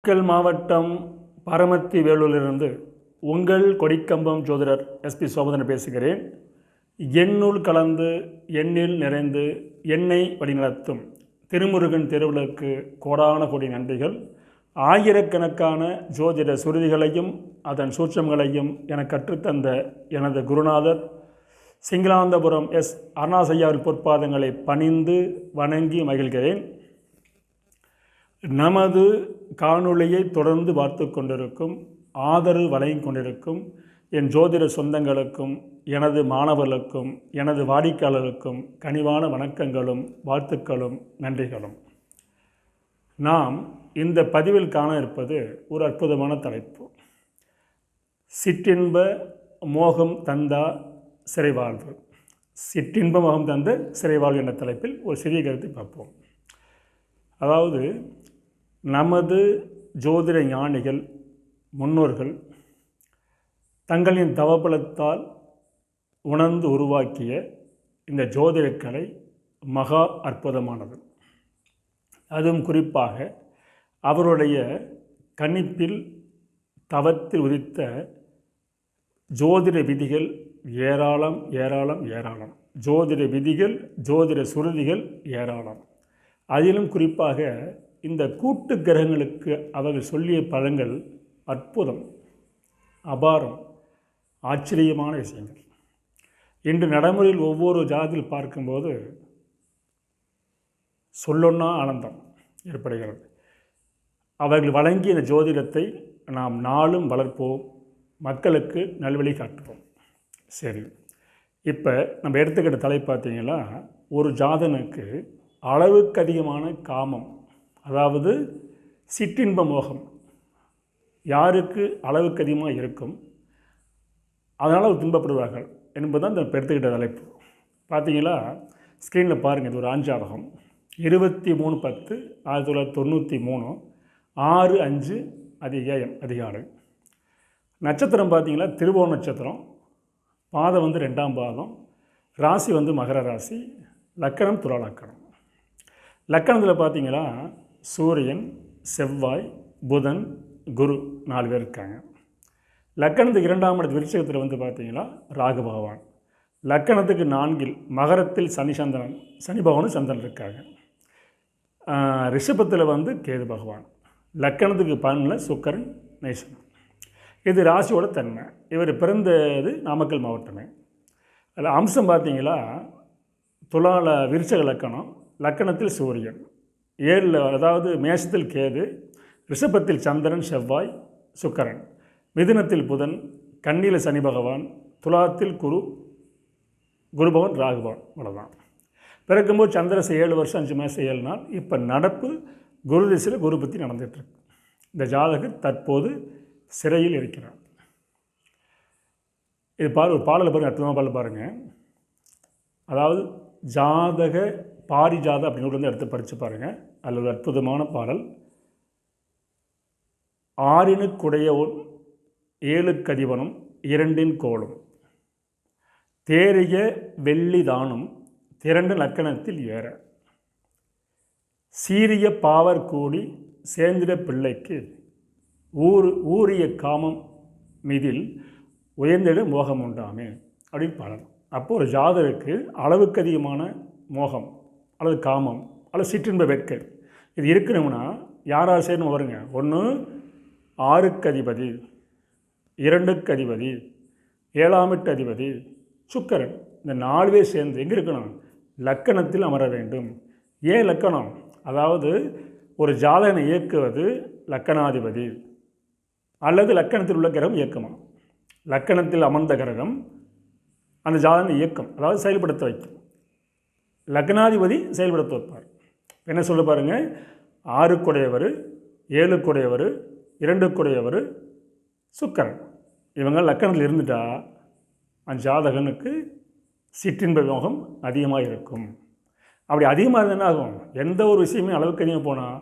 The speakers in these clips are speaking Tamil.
நாமக்கல் மாவட்டம் பரமத்தி வேலூரிலிருந்து உங்கள் கொடிக்கம்பம் ஜோதிடர் எஸ்பி சோமதன் பேசுகிறேன். எண்ணுள் கலந்து எண்ணில் நிறைந்து எண்ணெய் வழிநடத்தும் திருமுருகன் திருவிழாவுக்கு கோடான கோடி நன்றிகள். ஆயிரக்கணக்கான ஜோதிட சுருதிகளையும் அதன் சூட்சங்களையும் என கற்றுத்தந்த எனது குருநாதர் சிங்களாந்தபுரம் எஸ் அருணாசையாவின் பொற்பாதங்களை பணிந்து வணங்கி மகிழ்கிறேன். நமது காணொளியை தொடர்ந்து பார்த்து கொண்டிருக்கும், ஆதரவு வழங்கி கொண்டிருக்கும் என் ஜோதிட சொந்தங்களுக்கும் எனது மாணவர்களுக்கும் எனது வாடிக்கையாளர்களுக்கும் கனிவான வணக்கங்களும் வாழ்த்துக்களும் நன்றிகளும். நாம் இந்த பதிவில் காண இருப்பது ஒரு அற்புதமான தலைப்பு. சிற்றின்ப மோகம் தந்தா சிறைவாழ்வு. சிற்றின்ப மோகம் தந்த சிறைவாழ்வு என்ற தலைப்பில் ஒரு சிறிய கருத்தை பார்ப்போம். அதாவது நமது ஜோதிட ஞானிகள் முன்னோர்கள் தங்களின் தவபலத்தால் உணர்ந்து உருவாக்கிய இந்த ஜோதிடக்கலை மகா அற்புதமானது. அதுவும் குறிப்பாக அவருடைய கணிப்பில் தவத்தில் உதித்த ஜோதிட விதிகள் ஏராளம் ஏராளம் ஏராளம். ஜோதிட விதிகள், ஜோதிட சுருதிகள் ஏராளம். அதிலும் குறிப்பாக இந்த கூட்டு கிரகங்களுக்கு அவர்கள் சொல்லிய பலன்கள் அற்புதம், அபாரம், ஆச்சரியமான விஷயங்கள். இன்று நடைமுறையில் ஒவ்வொரு ஜாதியில் பார்க்கும்போது சொல்லொன்னா ஆனந்தம் ஏற்படுகிறது. அவர்கள் வழங்கிய இந்த ஜோதிடத்தை நாம் நாளும் வளர்ப்போம், மக்களுக்கு நல்வழி காட்டுவோம். சரி, இப்போ நம்ம எடுத்துக்கிட்ட தலை பார்த்தீங்கன்னா, ஒரு ஜாதனுக்கு அளவுக்கு அதிகமான காமம், அதாவது சிற்றின்ப மோகம் யாருக்கு அளவுக்கு அதிகமாக இருக்கும், அதனால் அவர் துன்பப்படுவார்கள் என்பதுதான் இந்த எடுத்துக்கிட்ட தலைப்பு. பார்த்தீங்களா, ஸ்க்ரீனில் பாருங்கள். இது ஒரு ஆஞ்சாதகம். 23/10/1993 6:05 AM அதிகாலை. நட்சத்திரம் பார்த்தீங்களா, திருவோண நட்சத்திரம். பாதம் 2ஆம் பாதம். ராசி மகர ராசி. லக்கணம் துலா லக்கணம். லக்கணத்தில் பார்த்தீங்களா, சூரியன், செவ்வாய், புதன், குரு 4 பேர் இருக்காங்க. லக்கணத்துக்கு 2ஆம் இடத்து விருச்சிகத்தில் பார்த்தீங்களா ராகு பகவான். லக்கணத்துக்கு 4இல் மகரத்தில் சனி பகவானும் சந்திரன் இருக்காங்க. ரிஷபத்தில் கேது பகவான். லக்கணத்துக்கு 12 சுக்கரன் நேசன். இது ராசியோட தன்மை. இவர் பிறந்தது நாமக்கல் மாவட்டமே. அதில் அம்சம் பார்த்தீங்களா, துலால விருச்சக லக்கணம். லக்கணத்தில் சூரியன். 7 அதாவது மேஷத்தில் கேது, ரிஷபத்தில் சந்திரன், செவ்வாய், சுக்கரன், மிதுனத்தில் புதன், கன்னியில் சனி பகவான், துலாத்தில் குரு பகவான், ராகு பகவான். அவ்வளோதான். பிறக்கும்போது சந்திரசை 7 வருஷம் 5 மாதம் 7 நாள். இப்போ நடப்பு குரு திசையில் குரு பற்றி நடந்துகிட்ருக்கு. இந்த ஜாதகர் தற்போது சிறையில் இருக்கிறார். இது ஒரு பாடலை பாருங்கள், அற்புதமாக பாடல் பாருங்கள். அதாவது ஜாதக பாரிஜாத அப்படின்னு எடுத்து படித்து பாருங்கள். அதில் ஒரு அற்புதமான பாடல். 6னுக்குடையவன் 7க்கதிபனும் 2இன் கோளும் தேறிய வெள்ளி தானும் திரண்டு லக்கணத்தில் ஏற சீரிய பாவர் கூடி சேர்ந்திட பிள்ளைக்கு ஊறிய காமம் மீதில் உயர்ந்திட மோகம் உண்டாமே அப்படின்னு பாடணும். அப்போது ஒரு ஜாதகருக்கு அளவுக்கு அதிகமான மோகம் அல்லது காமம் அல்லது சிற்றின்ப வெட்கை இது இருக்கணும்னா யாராக சேரணும் வருங்க. 1 6க்கு அதிபதி, 2க்கு அதிபதி, 7ஆம் வீட்டு அதிபதி சுக்கரன். இந்த 4 பேர் சேர்ந்து எங்கே இருக்கணும்? லக்கணத்தில் அமர வேண்டும். ஏன் லக்கணம்? அதாவது ஒரு ஜாதகனை இயக்குவது லக்கணாதிபதி அல்லது லக்கணத்தில் உள்ள கிரகம் இயக்கமா. லக்கணத்தில் அமர்ந்த கிரகம் அந்த ஜாதகனை இயக்கம், அதாவது செயல்படுத்த வைக்கும். லக்னாதிபதி செயல்படுத்த வைப்பார். என்ன சொல்ல பாருங்கள், 6க்குடையவர், 7க்குடையவர், 2க்குடையவர் சுக்கரன். இவங்க லக்கணத்தில் இருந்துட்டா அந்த ஜாதகனுக்கு சிற்றின்ப யோகம் அதிகமாக இருக்கும். அப்படி அதிகமாக இருந்தால் என்ன ஆகும்? எந்த ஒரு விஷயமே அளவுக்கு அதிகமாக போனால்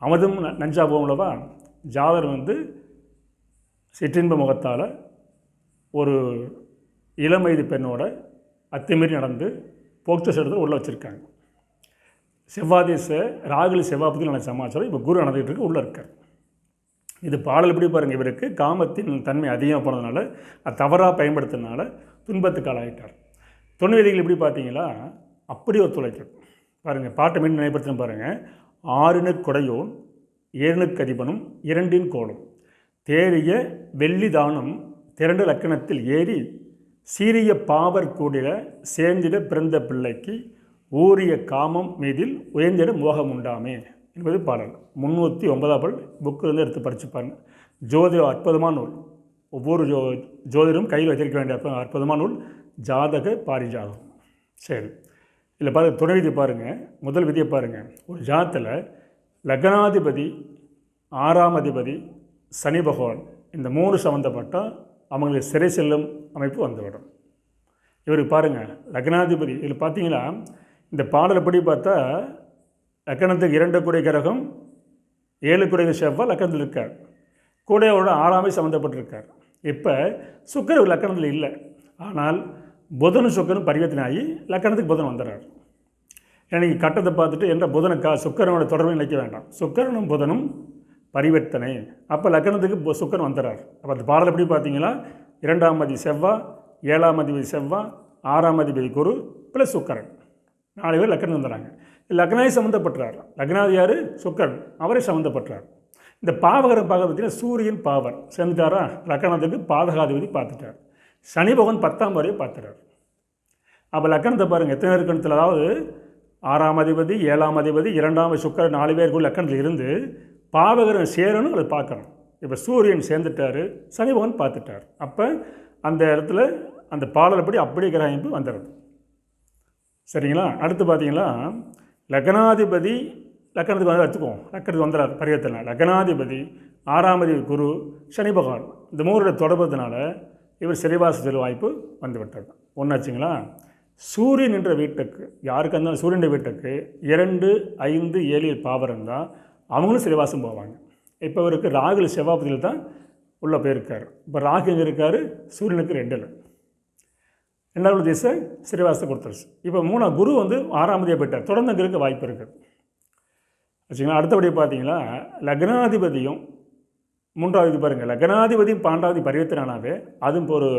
அமதும் நஞ்சா போகும்லவா. ஜாதகர் சிற்றின்ப முகத்தால் ஒரு இளம் வயது பெண்ணோட அத்துமீறி நடந்து போக்சோ சட்டத்தில் உள்ளே வச்சுருக்காங்க. செவ்வாதேச ராகுல செவ்வாய் பற்றி நல்ல சமாச்சாரம் இப்போ குரு நடந்துகிட்டு இருக்கு, உள்ளே இருக்கார். இது பாடல் எப்படி பாருங்கள், இவருக்கு காமத்தின் தன்மை அதிகமாக போனதுனால அது தவறாக பயன்படுத்தினால துன்பத்துக்கு ஆளாயிட்டார். தொன்மைகள் எப்படி பார்த்தீங்களா அப்படி ஒத்துழைக்கும் பாருங்கள். பாட்டை மீண்டும் நினைப்படுத்தின பாருங்கள். 6 கொடையோன் 7 அதிபனும் 2 கோளும் தேறிய வெள்ளி தானம் திரண்டு லக்கணத்தில் ஏறி சீரிய பாவர் கூடிட சேர்ந்திட பிறந்த பிள்ளைக்கு ஊறிய காமம் மீதில் உயர்ந்திட மோகம் உண்டாமே என்பது பாடல். 309 புக்கு வந்து எடுத்து படிச்சுப்பாருங்க. ஜோதிட அற்புதமான நூல். ஒவ்வொரு ஜோதிடரும் கையில் வைத்திருக்க வேண்டிய அற்புதமான நூல் ஜாதக பாரிஜாதகம். சரி, இதில் பாருங்கள், துணை விதி பாருங்கள். முதல் விதியை பாருங்கள். ஒரு ஜாதத்தில் லக்னாதிபதி 6ஆம் அதிபதி சனி பகவான் இந்த 3 சம்மந்தப்பட்டால் அவங்களுக்கு சிறை செல்லும் அமைப்பு வந்துவிடும். இவருக்கு பாருங்கள் லக்னாதிபதி இதில் பார்த்தீங்கன்னா இந்த பாடலை படி பார்த்தா லக்கணத்துக்கு 2 கூடிய கிரகம் 7 கூடிய செவ்வாய் லக்கணத்தில் இருக்கார். கூட அவரோட 6ஆம் சம்மந்தப்பட்டிருக்கார். இப்போ சுக்கிரன் லக்கணத்தில் இல்லை, ஆனால் புதனும் சுக்கிரனும் பரிவர்த்தனை ஆகி லக்கணத்துக்கு புதன் வந்துடுறார். எனக்கு கட்டத்தை பார்த்துட்டு என்ற புதனுக்கா சுக்கிரனோட தொடர்பு நினைக்க வேண்டாம். சுக்கிரனும் புதனும் பரிவர்த்தனை, அப்போ லக்கணத்துக்கு சுக்கிரன் வந்துடுறார். அப்போ அந்த பாடல் எப்படி பார்த்தீங்கன்னா 2ஆம் அதிபதி செவ்வாய், 7ஆம் அதிபதி செவ்வாய், 6ஆம் அதிபதி குரு ப்ளஸ் சுக்கிரன் 4 பேர் லக்கணம் வந்துடுறாங்க. லக்னாதி சம்மந்தப்பட்டார். லக்னாதி யார்? சுக்கிரன், அவரே சம்மந்தப்பட்டார். இந்த பாவகரை பார்க்க பார்த்தீங்கன்னா சூரியன் பாவர் சேர்ந்துட்டாரா, லக்கணத்துக்கு பாதகாதிபதி பார்த்துட்டார். சனி பகவான் 10ஆம் வரையும் பார்த்துட்டார். அப்போ லக்கணத்தை பாருங்கள் எத்தனை இருக்கணத்தில், அதாவது 6ஆம் அதிபதி 7ஆம் அதிபதி 2ஆம் சுக்கிரன் 4 பேருக்குள்ள லக்கணத்தில் இருந்து பாவகரன் சேரணும், அதை பார்க்கணும். இப்போ சூரியன் சேர்ந்துட்டார், சனி பகவான் பார்த்துட்டார். அப்போ அந்த இடத்துல அந்த பாடல்படி அப்படியே கிரக அமைப்பு வந்துடுது. சரிங்களா? அடுத்து பார்த்தீங்கன்னா லக்னாதிபதி லக்கணத்துக்கு வந்து எடுத்துக்குவோம். லக்கணத்துக்கு வந்துடுறார் பரிவர்த்தனை. லக்னாதிபதி 6ஆம் அதிபதி குரு சனி பகவான் இந்த 3 தொடர்புனால இவர் சிறைவாச செல்ல வாய்ப்பு வந்துவிட்டது. ஒன்றாச்சுங்களா? சூரியன் என்ற வீட்டுக்கு யாருக்கு இருந்தாலும் சூரியன் வீட்டுக்கு 2, 5, 7 பாவர் இருந்தால் அவங்களும் சிறைவாசம் போவாங்க. இப்போ இவருக்கு ராகுல செவ்வாபதியில் தான் உள்ளே போயிருக்கார். இப்போ ராகு எங்கே இருக்கார்? சூரியனுக்கு 2ல் 2வது திசை சிறைவாசத்தை கொடுத்துருச்சு. இப்போ 3ஆம் குரு வந்து 6ஆம் அதிபதியாக போயிட்டார். தொடர்ந்து அங்கே இருக்க வாய்ப்பு இருக்குது. வச்சுங்களா? அடுத்தபடி பார்த்தீங்கன்னா லக்னாதிபதியும் 3வது பாருங்கள், லக்னாதிபதியும் 12வது பரிவர்த்தனாவே அதுவும் இப்போ ஒரு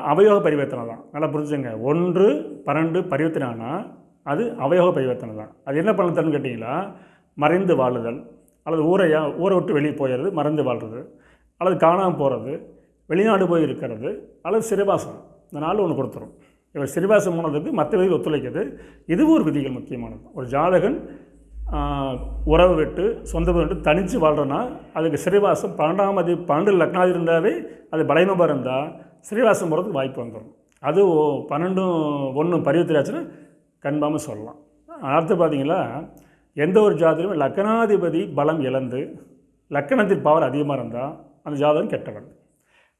அவயோக பரிவர்த்தனை தான். நல்லா புரிஞ்சுங்க. 1, 12 பரிவர்த்தனைனா அது அவயோக பரிவர்த்தனை தான். அது என்ன பண்ண தருன்னு கேட்டிங்களா, மறைந்து வாழுதல், அல்லது ஊரை விட்டு வெளியே போயிடுறது, மறைந்து வாழ்கிறது, அல்லது காணாமல் போகிறது, வெளிநாடு போய் இருக்கிறது, அல்லது சிறைவாசம். இந்த 4 ஒன்று கொடுத்துரும். இவர் சிறைவாசம் போனதுக்கு மற்ற விதிகள் ஒத்துழைக்கிறது. இதுவும் ஒரு விதிகள் முக்கியமானது. ஒரு ஜாதகன் உறவு விட்டு சொந்த விட்டு தனித்து வாழ்கிறோன்னா அதுக்கு சிறைவாசம் 12 லக்னாதி இருந்தாவே அது பலயமாக இருந்தால் சிறைவாசம் போகிறதுக்கு வாய்ப்பு வந்துடும். அது 12, 1 பரிவர்த்தனையாச்சுன்னா கன்பாமல் சொல்லலாம். அடுத்து பார்த்தீங்களா எந்த ஒரு ஜாதகமே லக்னாதிபதி பலம் இழந்து லக்கணத்தில் பவர் அதிகமாக இருந்தால் அந்த ஜாதகம் கெட்டவன்.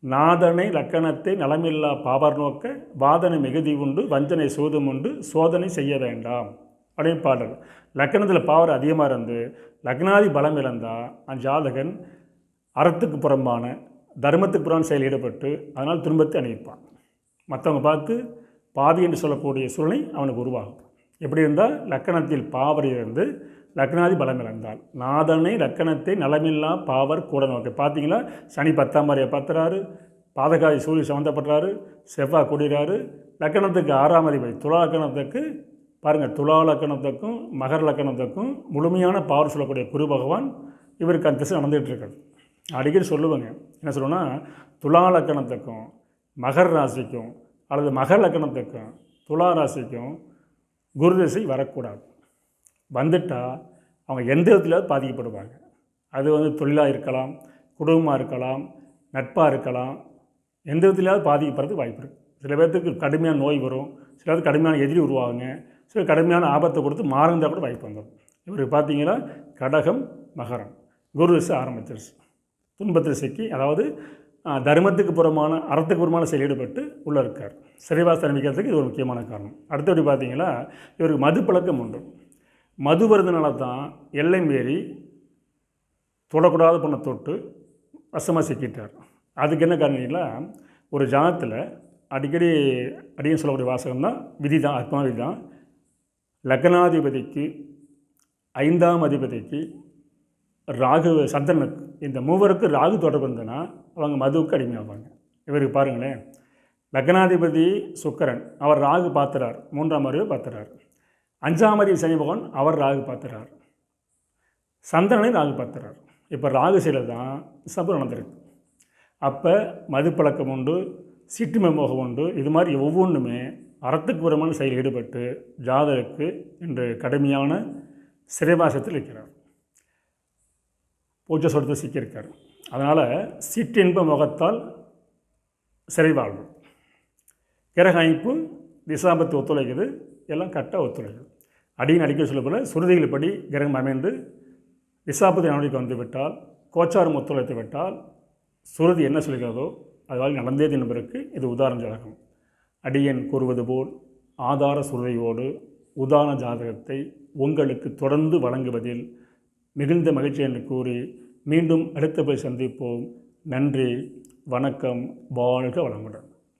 நாதனை லக்கணத்தை நலமில்லா பாவர் நோக்க வாதனை மிகுதி உண்டு வஞ்சனை சூதும் உண்டு சோதனை செய்ய வேண்டாம் அப்படின்னு பாடல். லக்கணத்தில் பவர் அதிகமாக இருந்து லக்னாதி பலம் இழந்தால் அந்த ஜாதகன் அறத்துக்கு புறம்பான தர்மத்துக்கு புறம்பான செயல் ஈடுபட்டு அதனால் துன்பத்தை அணிவிப்பான். மற்றவங்க பார்த்து பாவி என்று சொல்லக்கூடிய சூழ்நிலை அவனுக்கு உருவாகும். எப்படி இருந்தால் லக்கணத்தில் பாவர் இருந்து லக்னாதி பலம் இழந்தால் நாதனை லக்கணத்தை நலமில்லா பாவர் கூட நோக்கி. பார்த்தீங்களா சனி 10ஆம் வரையை பார்த்துறாரு, பாதகாதி சூரியன் சம்மந்தப்படுறாரு, செவ்வாய் கூடுகிறாரு. லக்கணத்துக்கு 6ஆம் அதிபதி துலா லக்கணத்துக்கு பாருங்கள், துலா லக்கணத்துக்கும் மகர லக்கணத்துக்கும் முழுமையான பவர் சொல்லக்கூடிய குரு பகவான் இவருக்கு அந்த திசை நடந்துகிட்டு இருக்காரு. அடிக்கடி சொல்லுவேங்க, என்ன சொல்லுவேன்னா துலா லக்கணத்துக்கும் மகர ராசிக்கும் அல்லது மகர லக்கணத்துக்கும் துலா ராசிக்கும் குரு திசை வரக்கூடாது. வந்துட்டால் அவங்க எந்த விதத்தில் பாதிக்கப்படுவாங்க. அது வந்து தொழிலாக இருக்கலாம், குடும்பமாக இருக்கலாம், நட்பாக இருக்கலாம், எந்த விதத்துலையாவது பாதிக்கப்படுறதுக்கு வாய்ப்பு இருக்குது. சில பேர்த்துக்கு கடுமையான நோய் வரும், சில பேருக்கு கடுமையான எதிரி உருவாகுங்க, சில கடுமையான ஆபத்தை கொடுத்து மாறுந்தால் கூட வாய்ப்பு வந்துடும். இவருக்கு பார்த்தீங்கன்னா கடகம் மகரம் குரு திசை ஆரம்பிச்சிருச்சு. துன்பத்தை சிக்கி அதாவது தர்மத்துக்கு புறமான அறத்துக்கு புறமான செயல் ஈடுபட்டு உள்ளே இருக்கார். சிறைவாசம் அனுப்பிக்கிறதுக்கு இது ஒரு முக்கியமான காரணம். அடுத்தபடி பார்த்தீங்கன்னா இவருக்கு மது பழக்கம் உண்டு. மது வருதுனால தான் எல்லை மீறி தொடக்கூடாத பொண்ணை தொட்டு வசமாக சிக்கிட்டார். அதுக்கு என்ன காரணம்னா ஒரு ஜாதத்தில் அடிக்கடி சொல்லக்கூடிய வாசகம் தான் விதி தான், அற்பமான விதி தான். லக்னாதிபதிக்கு 5ஆம் அதிபதிக்கு ராகு சந்திரனுக்கு இந்த மூவருக்கு ராகு தொடர்பு இருந்ததுன்னா அவங்க மதுவுக்கு அடிமையாவாங்க. இவருக்கு பாருங்களேன், லக்னாதிபதி சுக்கிரன் அவர் ராகு பார்த்துறார், 3ஆம் அறிவு பார்த்துறார். 5ஆம் அறிவு சனி பகவான் அவர் ராகு பார்த்துறார், சந்திரனை ராகு பார்த்துறார். இப்போ ராகு செயல் தான் சபு நடந்திருக்கு. அப்போ மது பழக்கம் உண்டு, சிட்டுமை மோகம் உண்டு. இது மாதிரி ஒவ்வொன்றுமே அறத்துக்கு புறமான செயல் ஈடுபட்டு ஜாதகருக்கு இன்று கடுமையான சிறைவாசத்தில் இருக்கிறார், பூஜை சொடத்தை சிக்கியிருக்கார். அதனால் சிற்றின்ப முகத்தால் சிறைவாழ்வு, கிரக அமைப்பு திசாபத்து ஒத்துழைக்குது, எல்லாம் கரெக்டாக ஒத்துழைக்குது. அடியின் அடிக்க சொல்ல போல சுருதிகள் படி கிரகம் அமைந்து திசாபத்து நடவடிக்கை வந்து விட்டால், கோச்சாரம் ஒத்துழைத்து விட்டால், சுருதி என்ன சொல்கிறதோ அதுவால் நடந்தே தினபருக்கு இது உதாரண ஜாதகம். அடியன் கூறுவது போல் ஆதார சுருதியோடு உதாரண ஜாதகத்தை உங்களுக்கு தொடர்ந்து வழங்குவதில் மிகுந்த மகிழ்ச்சி என்று கூறி மீண்டும் அடுத்த போய் சந்திப்போம். நன்றி, வணக்கம், வாழ்க வளமுடன்.